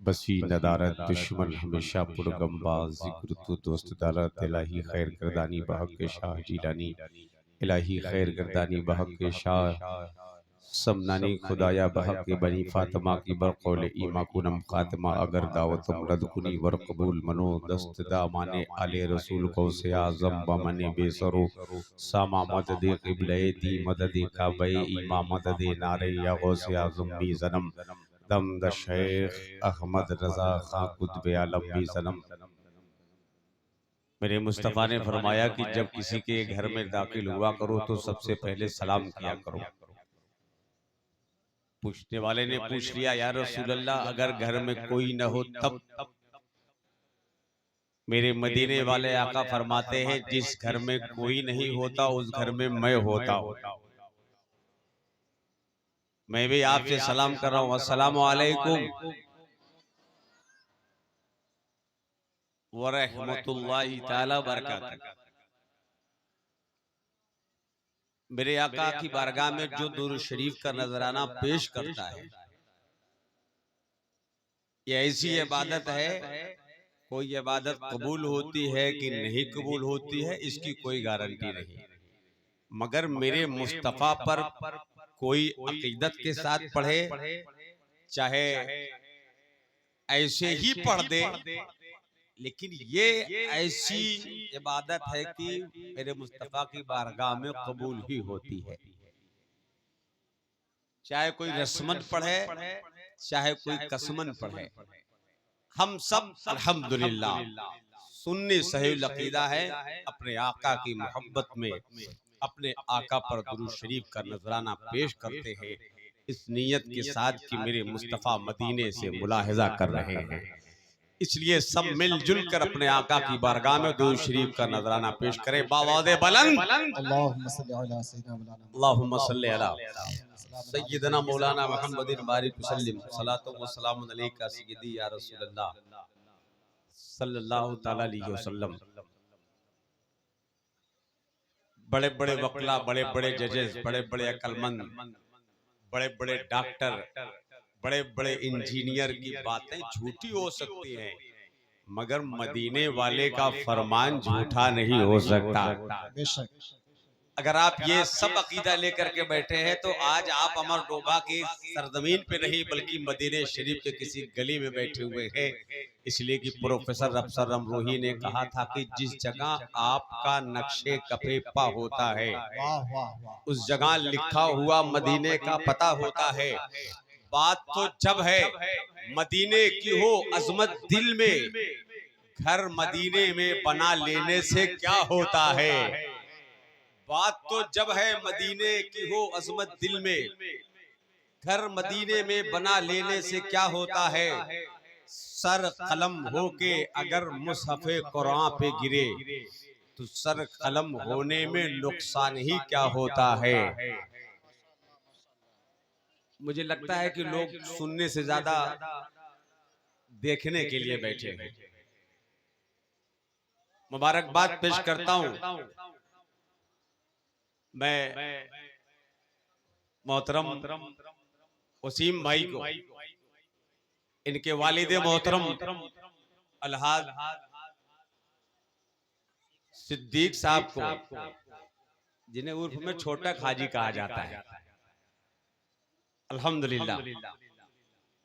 बसी नदारत दुश्मन हमेशा पुरगम्बा जिक्र तो दोस्त दारत इलाही खैर गर्दानी बहक शाह जीलानी इलाही खैर गर्दानी बहक शाह समनानी खुदाया बहक बनी फातिमा की बरकौल ईमा कुनम खातिमा अगर दावतम रद कुनी वर कबूल मनो दस्त दामाने आले रसूल को से आजम बमने बेसरो सामा मदद क़िबले दी मदद काबे ईमा मदद नारे या गौसे आजम मी जन्म दम द शेख अहमद रजा खां कुतुब आलम भी सनम। मेरे मुस्तफ़ा ने फरमाया कि जब किसी के घर में दाखिल हुआ करो तो सबसे पहले सलाम किया करो। पूछने वाले ने पूछ लिया, या रसूल अल्लाह, अगर घर में कोई न हो तब? मेरे मदीने वाले आका फरमाते हैं, जिस घर में कोई नहीं होता उस घर में मैं होता हूँ। मैं भी आपसे सलाम कर रहा हूँ, अस्सलामु अलैकुम व रहमतुल्लाहि ताला बरकातहू। मेरे आका की बारगाह में जो दुरूद शरीफ का नजराना पेश करता है, ये ऐसी इबादत है, कोई इबादत कबूल होती है कि नहीं कबूल होती है इसकी कोई गारंटी नहीं, मगर मेरे मुस्तफा पर कोई अकीदत के साथ पढ़े, चाहे ऐसे ही पढ़ दे, लेकिन ये ऐसी इबादत है कि मेरे मुस्तफा की बारगाह में कबूल ही होती है। चाहे कोई रस्मन पढ़े, चाहे कोई कसमन पढ़े, हम सब अल्हम्दुलिल्लाह सुन्नी सही अकीदा है। अपने आका की मोहब्बत में अपने आका पर दुरूद शरीफ का नजराना पेश करते हैं, इस नीयत के साथ कि मेरे मुस्तफ़ा मदीने से मुलाहिजा कर रहे हैं। इसलिए सब मिलजुल कर अपने आका की बारगाह में दुरूद शरीफ का नजराना पेश करें। बावाज़े बुलंद अल्लाहुम्मा सल्ली अला सय्यदना मौलाना मुहम्मदिन बारिक वसल्लम सलातो व सलाम अलैका सय्यदी या रसूल अल्लाह सल्लल्लाहु तआला अलैहि वसल्लम। बड़े बड़े वकला, बड़े बड़े जजेस, बड़े बड़े अक्लमंद, बड़े बड़े डॉक्टर, बड़े बड़े इंजीनियर की बातें झूठी हो सकती हैं, मगर मदीने वाले का फरमान झूठा नहीं हो सकता। अगर आप ये सब अकीदा लेकर के बैठे हैं तो आज आप अमर डोबा की सरजमीन पे नहीं बल्कि मदीने शरीफ के किसी गली में बैठे हुए हैं। इसलिए कि प्रोफेसर अफसर रमरूही ने कहा था कि जिस जगह आपका नक्शे कफे पा होता है उस जगह लिखा हुआ मदीने का पता होता है। बात तो जब है मदीने की हो अजमत दिल में, घर मदीने में बना लेने से क्या होता है। बात तो जब है मदीने की हो अजमत दिल में, घर मदीने में बना लेने से क्या होता है। सर कलम होके अगर मुसहफ़े कुरान पे गिरे तो सर कलम होने में नुकसान ही क्या होता है। मुझे लगता है कि लोग सुनने से ज्यादा देखने के लिए बैठे हैं। मुबारकबाद पेश करता हूं मैं मोहतरम वसीम भाई को, इनके वालिद मोहतरम अलहाज सिद्दीक साहब को, जिन्हें उर्फ में छोटा खाजी कहा जाता है। अल्हम्दुलिल्लाह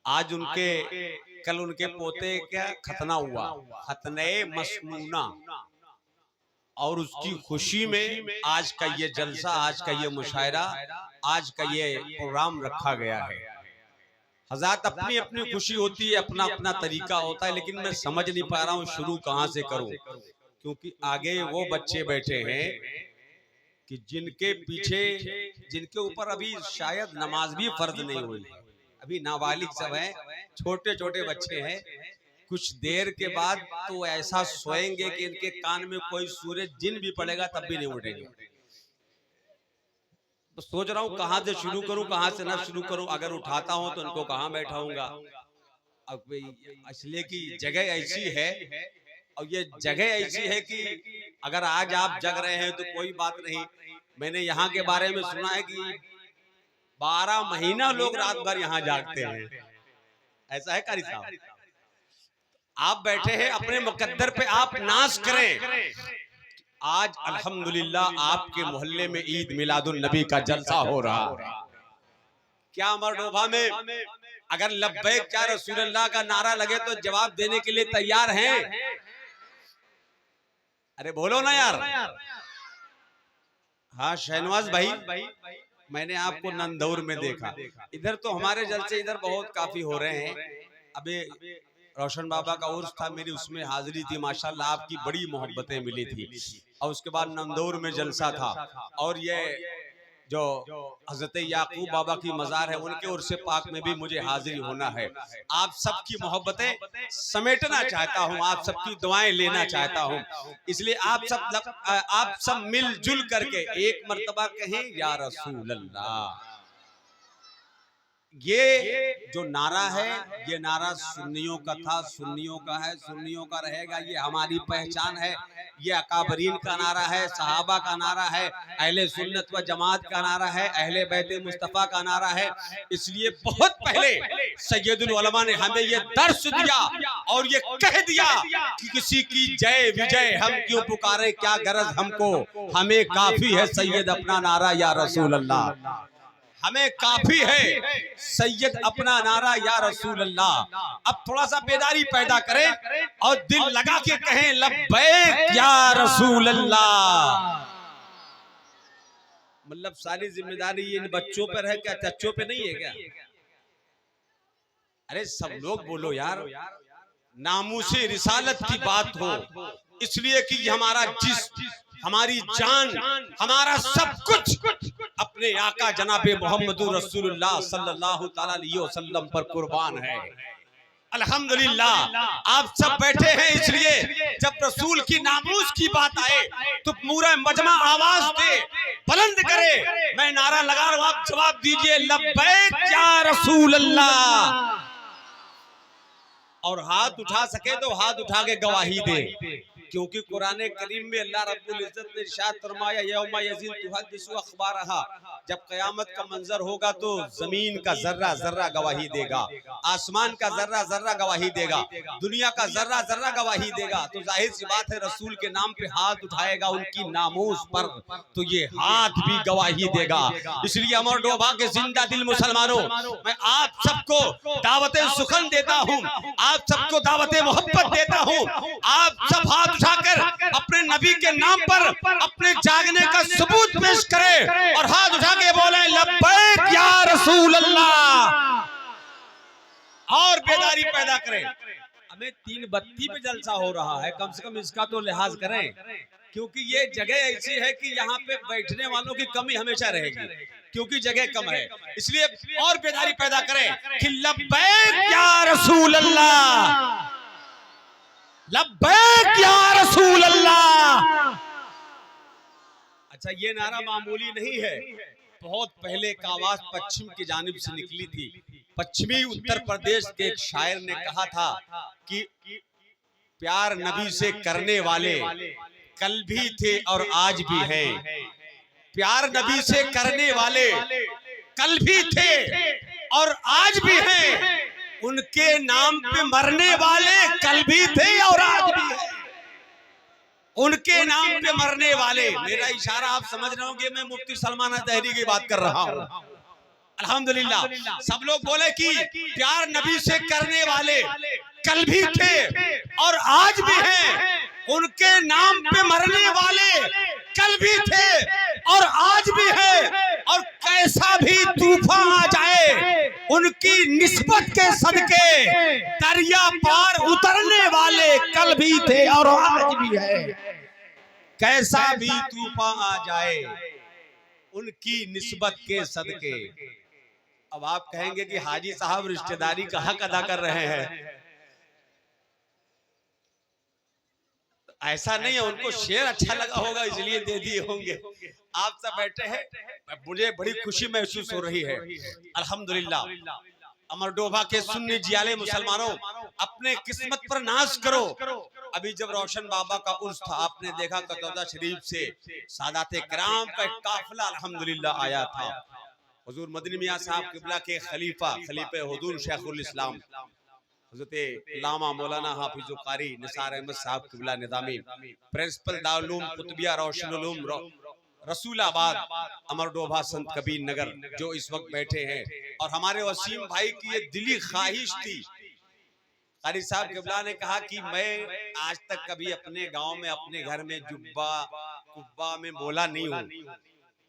आज उनके कल उनके पोते का खतना हुआ, खतने मसनूना, और उसकी खुशी में आज का ये जलसा, आज का ये मुशायरा, आज का ये प्रोग्राम रखा गया है। हज़रात अपनी अपनी खुशी होती है, अपना अपना तरीका होता है, लेकिन मैं समझ नहीं पा रहा हूँ शुरू कहाँ से करूँ, क्योंकि आगे वो बच्चे बैठे हैं कि जिनके पीछे, जिनके ऊपर अभी शायद नमाज भी फर्ज नहीं हुई है, अभी नाबालिग सब हैं, छोटे छोटे बच्चे हैं। कुछ देर के बाद तो ऐसा सोएंगे कि इनके कान में कोई सूरज जिन भी पड़ेगा तब भी नहीं उठेंगे। तो सोच रहा हूँ कहाँ से शुरू करूँ, कहाँ से ना शुरू करूँ। अगर उठाता हूँ तो इनको कहाँ बैठाऊंगा। अब इसलिए कि जगह ऐसी है, और ये जगह ऐसी है कि अगर आज आप जग रहे हैं तो कोई बात नहीं। मैंने यहाँ के बारे में सुना है कि 12 महीना लोग रात भर यहाँ जागते हैं। ऐसा है कारी साहब? आप बैठे हैं अपने मुकद्दर पे, आप नाज करें। आज अल्हम्दुलिल्लाह आपके मोहल्ले में ईद मिलादुन नबी का जलसा हो रहा है। क्या मरडोभा में अगर लब्बैक या रसूलल्लाह का नारा लगे तो जवाब देने के लिए तैयार हैं? अरे बोलो ना यार। हाँ शहनवाज भाई, मैंने आपको नंदौर में देखा, इधर तो हमारे जलसे इधर बहुत काफी हो रहे हैं। अभी रोशन बाबा का उर्स था, मेरी उसमें हाजिरी थी, माशाल्लाह आपकी बड़ी मोहब्बतें मिली थी। और उसके बाद नंदौर में जलसा था, और ये जो हजरत याकूब बाबा की मज़ार है उनके उर्स पाक में भी मुझे हाजिरी होना है। आप सबकी मोहब्बतें समेटना चाहता हूँ, आप सबकी दुआएं लेना चाहता हूँ, इसलिए आप सब मिलजुल करके एक मर्तबा कहें या रसूल अल्लाह। ये जो नारा है, ये नारा सुन्नियों का था, सुन्नियों का है, सुन्नियों का रहेगा, ये हमारी पहचान है। ये अकाबरीन का नारा है, सहाबा का नारा है, अहले सुन्नत व जमात का नारा है, अहले बैत मुस्तफ़ा का नारा है। इसलिए बहुत पहले सैयदुल उलमा ने हमें ये दर्श दिया और ये कह दिया कि किसी की जय विजय हम क्यों पुकारे, क्या गरज हमको, हमें काफी है सैयद अपना नारा या रसूल अल्लाह। हमें काफी है सैयद अपना नारा या रसूल अल्लाह। अब थोड़ा सा बेदारी पैदा करें और दिल लगा के कहें लब्बैक या रसूल अल्लाह। मतलब सारी जिम्मेदारी इन बच्चों पर है क्या, चच्चों पे नहीं है क्या? अरे सब लोग बोलो यार। नामूसे रिसालत की बात हो, इसलिए कि हमारा हमारी जान, हमारा सब कुछ अपने आका जनाबे मोहम्मदुर रसूलुल्लाह सल्लल्लाहु तआला अलैहि वसल्लम पर कुर्बान है। अल्हम्दुलिल्लाह आप सब बैठे हैं, इसलिए जब रसूल की नामूस की बात आए तो पूरा मजमा आवाज दे, बुलंद करे, मैं नारा लगा रहा हूं, आप जवाब दीजिए लब्बैक या रसूल अल्लाह। और हाथ उठा सके तो हाथ उठा के गवाही दे, क्योंकि कुरान करीम में अल्लाह रब्बुल इज्जत ने इरशाद फरमाया यौमा यज़िन तुहद्दिसु अखबारहा, जब क़यामत का मंजर होगा तो जमीन का जर्रा जर्रा गवाही देगा, आसमान का जर्रा जर्रा गवाही देगा, दुनिया का जर्रा जर्रा गवाही देगा। तो जाहिर सी बात है रसूल के नाम पे हाथ उठाएगा उनकी नामूस पर तो ये हाथ भी गवाही देगा। इसलिए अमर डोभा के जिंदा दिल मुसलमानों, मैं आप सबको दावत सुखन देता हूँ, आप सबको दावत मोहब्बत देता हूँ। आप सब हाथ उठाकर अपने नबी के नाम पर अपने जागने का सबूत पेश करें और हाथ उठा के बोले लब्बैक या रसूल अल्लाह, और बेदारी पैदा करें। हमें 3 बत्ती पे जलसा हो रहा है, कम से कम इसका तो लिहाज करें, क्योंकि ये जगह ऐसी है कि यहाँ पे बैठने वालों की कमी हमेशा रहेगी, क्योंकि जगह कम है। इसलिए और बेदारी पैदा करें कि लब्बैक या रसूल अल्लाह, लब्बैक या रसूल अल्लाह। अच्छा, ये नारा मामूली नहीं है, बहुत पहले एक आवाज पश्चिम की जानिब से निकली थी। पश्चिमी उत्तर प्रदेश के एक शायर ने कहा था कि प्यार नबी से करने वाले कल भी थे और आज भी हैं, प्यार नबी से करने वाले कल भी थे और आज भी हैं, उनके नाम पे मरने वाले कल भी थे और आज भी हैं, उनके नाम पे मरने वाले। मेरा इशारा आप समझ रहे होंगे, मैं मुफ्ती सलमान तहरी की बात कर रहा हूँ। अल्हम्दुलिल्लाह सब लोग बोले कि प्यार नबी से करने वाले कल भी थे और आज भी हैं, उनके नाम पे मरने वाले कल भी थे और आज भी है, और कैसा भी तूफान आ जाए उनकी निस्बत के सदके दरिया पार उतरने वाले कल भी थे और आज भी है। कैसा भी तूफान आ जाए उनकी निस्बत के सदके। अब आप कहेंगे कि हाजी साहब रिश्तेदारी का हक अदा कर रहे हैं, ऐसा नहीं है, उनको शेर अच्छा लगा होगा इसलिए दे दिए होंगे। आप सब बैठे हैं, मुझे बड़ी खुशी महसूस हो रही है। अल्हम्दुलिल्लाह अमर डोभा के सुन्नी जियाले मुसलमानों, अपने किस्मत पर नाज करो। अभी जब रोशन बाबा का उर्स था, आपने देखा कतौदा शरीफ से सादाते किराम का एक काफिला अल्हम्दुलिल्लाह आया था। हुजूर मदनी मियां साहब किबला के खलीफा खलीफे हुजूर शेखुल इस्लाम हज़रत लामा मौलाना हाफिज़ुल कारी निसार अहमद साहब क़िबला निज़ामी, प्रिंसिपल दारुल उलूम कुतुबिया रोशनुल उलूम रसूलाबाद अमरडोभा संत कबीर नगर, जो इस वक्त बैठे हैं। और हमारे वसीम भाई की ये दिली ख्वाहिश थी। कारी साहब क़िबला ने कहा कि मैं आज तक कभी अपने गांव में अपने घर में जुब्बा कुब्बा में बोला नहीं हूँ,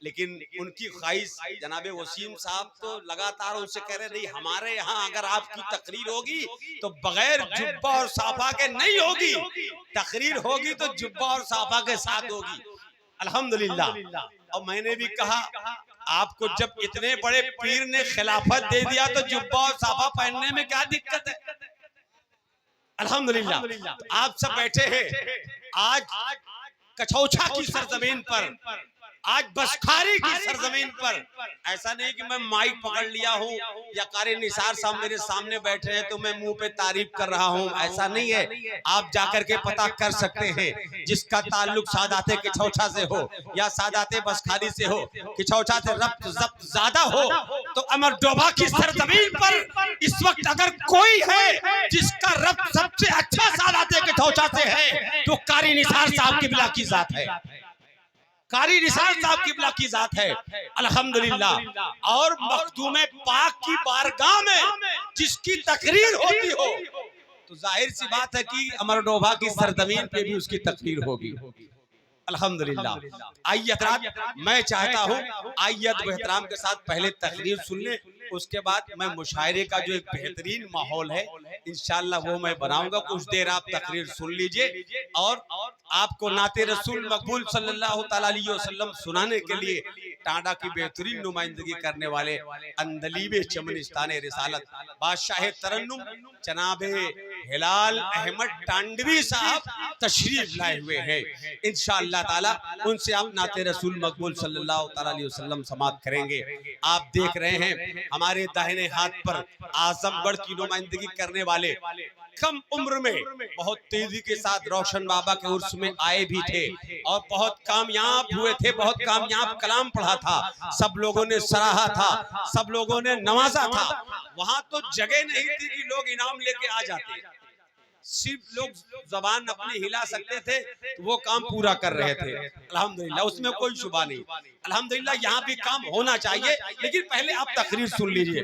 लेकिन उनकी ख्वाहिश जनाबे वसीम साहब तो लगातार उनसे कह रहे नहीं, हमारे यहाँ अगर आपकी तकरीर होगी तो बगैर जुब्बा और साफा के नहीं होगी, तकरीर होगी तो जुब्बा और साफा के साथ होगी। अल्हम्दुलिल्लाह। और मैंने भी कहा आपको जब इतने बड़े पीर ने खिलाफत दे दिया तो जुब्बा और साफा पहनने में क्या दिक्कत है। अल्हम्दुलिल्लाह। आप सब बैठे हैं आज कछौछा की सरजमीन पर, आज बसखारी की सरजमीन पर। ऐसा नहीं कि मैं माइक पकड़ लिया हूँ या कारी निसार साहब मेरे सामने बैठे हैं तो मैं मुंह पे तारीफ कर रहा हूँ, ऐसा नहीं है। आप जाकर के पता कर सकते हैं, जिसका ताल्लुक सादाते किछौछा से हो या सादाते बसखारी से हो, किछौछा से रब्त जब्त ज्यादा हो, तो अमरडोभा की सरजमीन पर इस वक्त अगर कोई है जिसका रब्त सबसे अच्छा सादाते किछौछा से है तो कारी निसार साहब क़िबला की जात है, कारी निसार साहब क़िबला की जात है। अल्हम्दुलिल्लाह। और मखदूम पाक की बारगाह में जिसकी तकरीर होती हो तो जाहिर सी बात है कि अमरडोभा की सरजमीन पे भी उसकी तकरीर होगी। अल्हम्दुलिल्लाह। आइए हज़रात, मैं चाहता हूँ आइए एहतराम के साथ पहले तकरीर सुन लें, उसके बाद मैं मुशायरे का जो एक बेहतरीन माहौल है इंशाअल्लाह वो मैं बनाऊंगा। कुछ देर आप तकरीर सुन लीजिए और आपको नाते रसूल मकबूल सल्लल्लाहु तआला अलैहि वसल्लम सुनाने के लिए टांडा की बेहतरीन नुमाइंदगी करने वाले अंदलीबे चमनिस्ताने रिसालत बादशाह तरन्नुम जनाबे हिलाल अहमद टांडवी साहब तशरीफ लाए हुए हैं। इंशाअल्लाह ताला उनसे आप नाते रसूल मकबूल सल्लल्लाहु तआला अलैहि वसल्लम समाअत करेंगे। आप देख रहे हैं हमारे दाहिने हाथ पर आजमगढ़ की नुमाइंदगी करने वाले कम उम्र में बहुत तेजी के साथ रोशन बाबा के उर्स में आए भी थे और बहुत कामयाब हुए थे, बहुत कामयाब कलाम पढ़ा था, सब लोगों ने सराहा था, सब लोगों ने नवाजा था। वहां तो जगह नहीं थी कि लोग इनाम लेके आ जाते, सिर्फ लोग जबान अपनी हिला सकते थे तो वो काम पूरा कर रहे थे। अल्हम्दुलिल्लाह, उसमें कोई शुबा नहीं। अल्हम्दुलिल्लाह यहाँ भी काम होना चाहिए, लेकिन पहले आप तकरीर सुन लीजिए,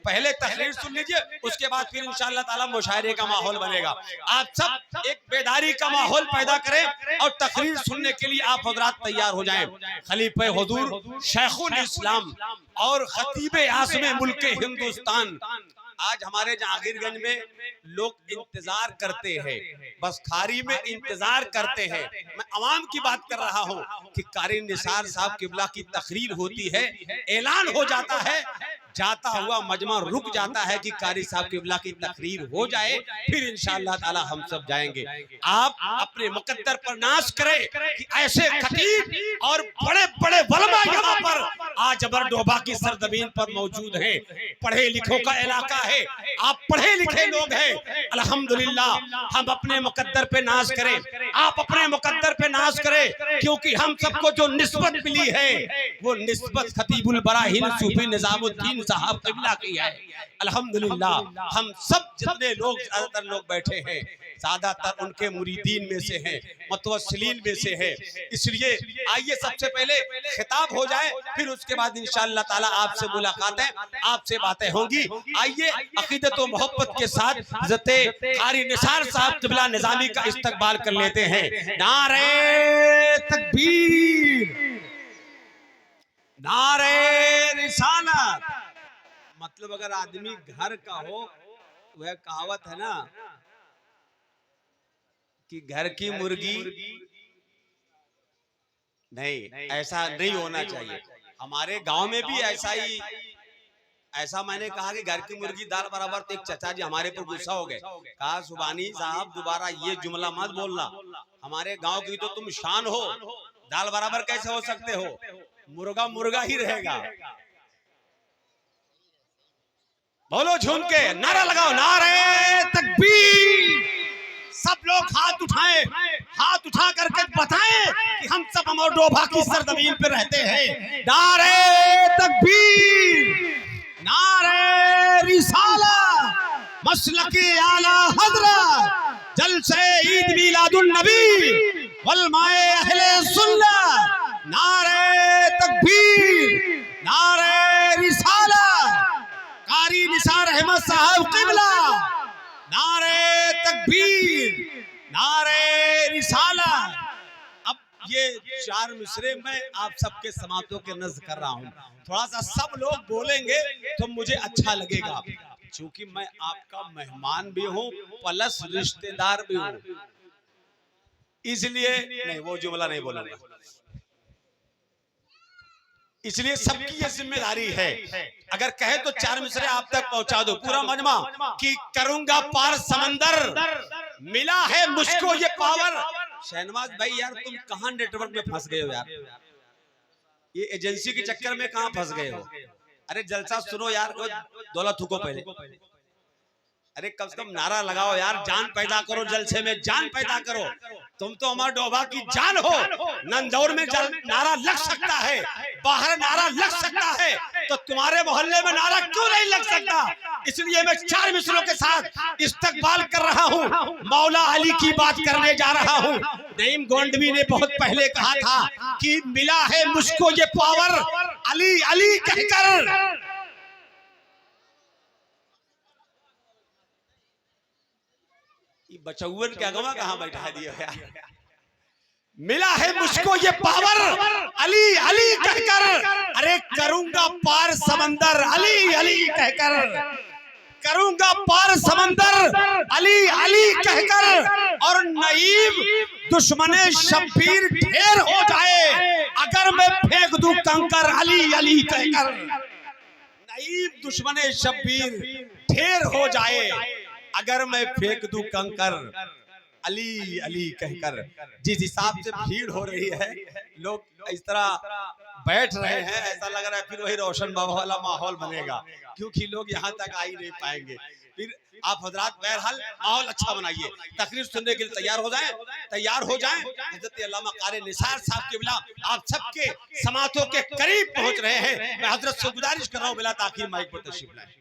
पहले तकरीर सुन लीजिए, उसके बाद फिर इंशाअल्लाह ताला मुशायरे का माहौल बनेगा। आप सब एक बेदारी का माहौल पैदा करें और तकरीर सुनने के लिए आप हज़रात तैयार हो जाएं। खलीफे हुजूर शेखुल इस्लाम और खतीब आज़म मुल्क हिंदुस्तान आज हमारे जहांगीरगंज में लोग इंतजार करते हैं, बसखारी में इंतजार करते हैं। मैं अवाम की बात कर रहा हूँ कि कारी निसार साहब क़िबला की तकरीर होती है, ऐलान हो जाता है, जाता हुआ मजमा रुक जाता है कि कारी साहब क़िबला की तकरीर हो जाए, फिर इंशाअल्लाह ताला हम सब जाएंगे। आप अपने मुकद्दर पर नाज करें कि ऐसे खतीब और बड़े बड़े वलमा यहाँ पर आज अमरडोभा की सरजमीन पर मौजूद हैं। पढ़े लिखों का इलाका है, आप पढ़े लिखे लोग हैं। अल्हम्दुलिल्लाह, हम अपने मुकद्दर पे नाज करें, आप अपने मुकद्दर पे नाज करें, क्योंकि हम सबको जो निस्बत मिली है वो निस्बत खतीबुल बराहीन सूफी निजामुद्दीन साहब क़िबला की है। अल्हम्दुलिल्लाह, हम सब जितने लोग ज्यादातर लोग बैठे हैं ज्यादातर उनके मुरीदीन में से हैं, मुतवस्सिलीन में से हैं। इसलिए आइए सबसे पहले खिताब हो जाए, फिर उसके बाद इंशाअल्लाह ताला आपसे मुलाकातें, आपसे बातें होंगी। आइए अकीदत व मोहब्बत के साथ हज़रत कारी निसार साहब क़िबला निज़ामी का इस्तकबाल कर लेते हैं। नारे तकबीर, नारे रिसालत। मतलब अगर आदमी घर का हो, वह कहावत है ना कि घर की मुर्गी नहीं, ऐसा नहीं होना चाहिए। हमारे गांव में भी ऐसा मैंने कहा कि घर की मुर्गी दाल बराबर, तो एक चाचा जी हमारे पर गुस्सा हो गए, कहा सुबानी साहब दोबारा ये जुमला मत बोलना, हमारे गांव की तो तुम शान हो, दाल बराबर कैसे हो सकते हो, मुर्गा मुर्गा ही रहेगा। बोलो झूम के नारा लगाओ, नारे तकबीर। सब लोग हाथ उठाएं, हाथ उठा करके बताएं कि हम सब अमरडोभा की सरजमीन पे रहते हैं। नारे तकबीर, नारे रिसालत, मसलके आला हजरत जलसे ईद मिलादुन नबी वलमाए अहले सुन्नत नारे तकबीर नारे रिसालत कारी निसार अहमद साहब किबला नारे तकबीर नारे रिसालत। अब ये 4 मिसरे मैं आप सबके समातों के नज़्म कर रहा हूँ, थोड़ा सा सब लोग बोलेंगे तो मुझे अच्छा लगेगा, क्योंकि मैं आपका मेहमान भी हूँ प्लस रिश्तेदार भी हूँ, इसलिए नहीं वो जुमला नहीं बोलूंगा, इसलिए सबकी ये जिम्मेदारी है। अगर कहे तो 4 मिसरे आप तक पहुंचा दो पूरा मजमा कि करूंगा पार समंदर मिला है मुझको ये पावर। शहनवाज भाई यार तुम कहां नेटवर्क में फंस गए हो यार, ये एजेंसी के चक्कर में कहां फंस गए हो? अरे जलसा सुनो यार, दौलत थूको पहले, अरे कम से कम नारा लगाओ यार, जान पैदा करो, जलसे में जान पैदा करो। तुम तो हमारे डोभा की जान हो, नंदौर में नारा लग सकता है, बाहर नारा लग सकता है, तो तुम्हारे मोहल्ले में नारा क्यों नहीं लग सकता? इसलिए मैं 4 मिसरों के साथ इस्तकबाल कर रहा हूँ, मौला अली की बात करने जा रहा हूँ। नईम गोंडवी ने बहुत पहले कहा था कि मिला है मुझको ये पावर अली अली कहकर। बचौवन के अगवा कहां बैठा दिया यार, मिला है मुझको ये पावर अली अली कहकर, अरे करूंगा पार समंदर अली अली कहकर, करूंगा पार समंदर अली अली कहकर, और नईम दुश्मने शब्बीर ढेर हो जाए अगर मैं फेंक दूं कंकर अली अली कहकर। नईम दुश्मने शब्बीर ढेर हो जाए अगर मैं फेंक दूं कंकर अली अली कहकर। जिस हिसाब से भीड़ हो रही है, लोग इस तरह बैठ रहे हैं, ऐसा लग रहा है फिर वही रोशन बाबा वाला माहौल बनेगा, क्योंकि लोग यहाँ तक आ ही नहीं पाएंगे। फिर आप हजरात बहरहाल माहौल अच्छा बनाइए, तकरीर सुनने के लिए तैयार हो जाएं। हजरत अल्लामा कारी निसार साहब के बिला आप सबके समातों के करीब पहुंच रहे हैं। मैं हजरत से गुजारिश कर रहा हूँ बिला ताखीर माइक पर तशरीफ लाएं।